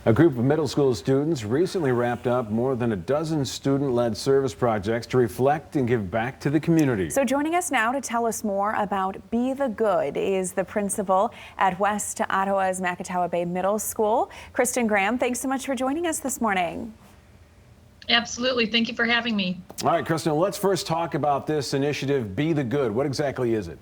A group of middle school students recently wrapped up more than a dozen student-led service projects to reflect and give back to the community. So joining us now to tell us more about Be the Good is the principal at West Ottawa's Macatawa Bay Middle School, Kristen Graham. Thanks so much for joining us this morning. Absolutely. Thank you for having me. All right, Kristen, let's first talk about this initiative, Be the Good. What exactly is it?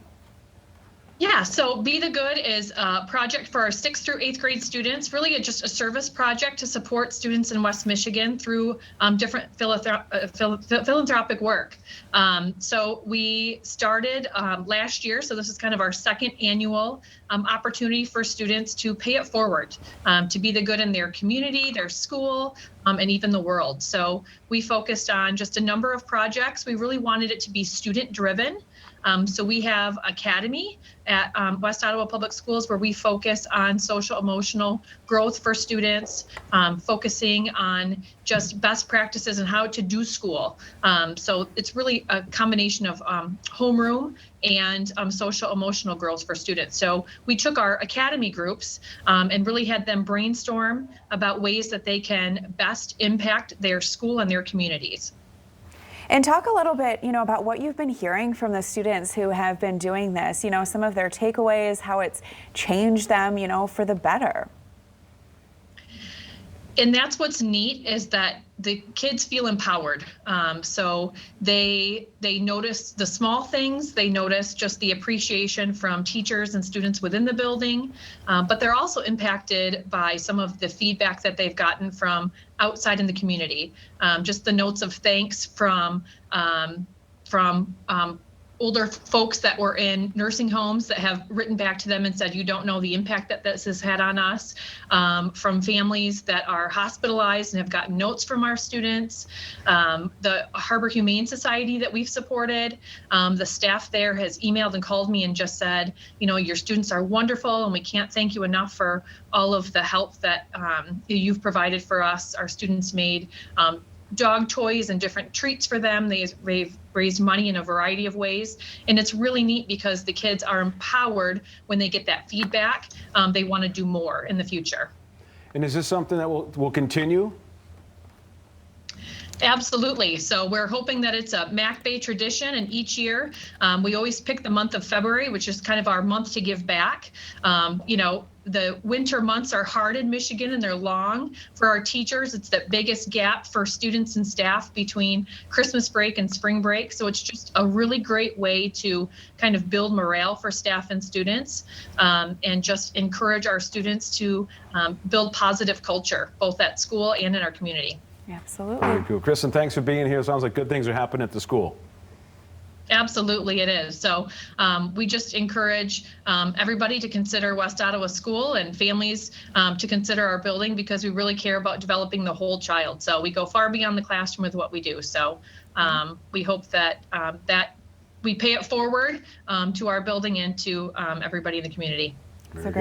Yeah, so Be the Good is a project for our 6th through 8th grade students, really just a service project to support students in West Michigan through different philanthropic work. So we started last year, so this is kind of our second annual opportunity for students to pay it forward, to be the good in their community, their school, and even the world. So we focused on just a number of projects. We really wanted it to be student driven. So we have Academy at West Ottawa Public Schools where we focus on social emotional growth for students, focusing on just best practices and how to do school. So it's really a combination of homeroom and social emotional growth for students. So we took our Academy groups and really had them brainstorm about ways that they can best impact their school and their communities. And talk a little bit, about what you've been hearing from the students who have been doing this, some of their takeaways, how it's changed them, for the better. And that's what's neat is that the kids feel empowered. So they notice the small things, they notice just the appreciation from teachers and students within the building, but they're also impacted by some of the feedback that they've gotten from outside in the community. Just the notes of thanks from older folks that were in nursing homes that have written back to them and said, you don't know the impact that this has had on us, from families that are hospitalized and have gotten notes from our students, the Harbor Humane Society that we've supported, the staff there has emailed and called me and just said, your students are wonderful and we can't thank you enough for all of the help that you've provided for us. Our students made dog toys and different treats for them. They've raised money in a variety of ways. And it's really neat because the kids are empowered when they get that feedback. They want to do more in the future. And is this something that will continue? Absolutely. So we're hoping that it's a Mac Bay tradition, and each year we always pick the month of February, which is kind of our month to give back. The winter months are hard in Michigan and they're long. For our teachers, it's the biggest gap for students and staff between Christmas break and spring break. So it's just a really great way to kind of build morale for staff and students, and just encourage our students to build positive culture, both at school and in our community. Absolutely. Very cool. Kristen, thanks for being here. Sounds like good things are happening at the school. Absolutely, it is. So we just encourage everybody to consider West Ottawa School and families to consider our building, because we really care about developing the whole child. So we go far beyond the classroom with what we do. So we hope that that we pay it forward to our building and to everybody in the community. So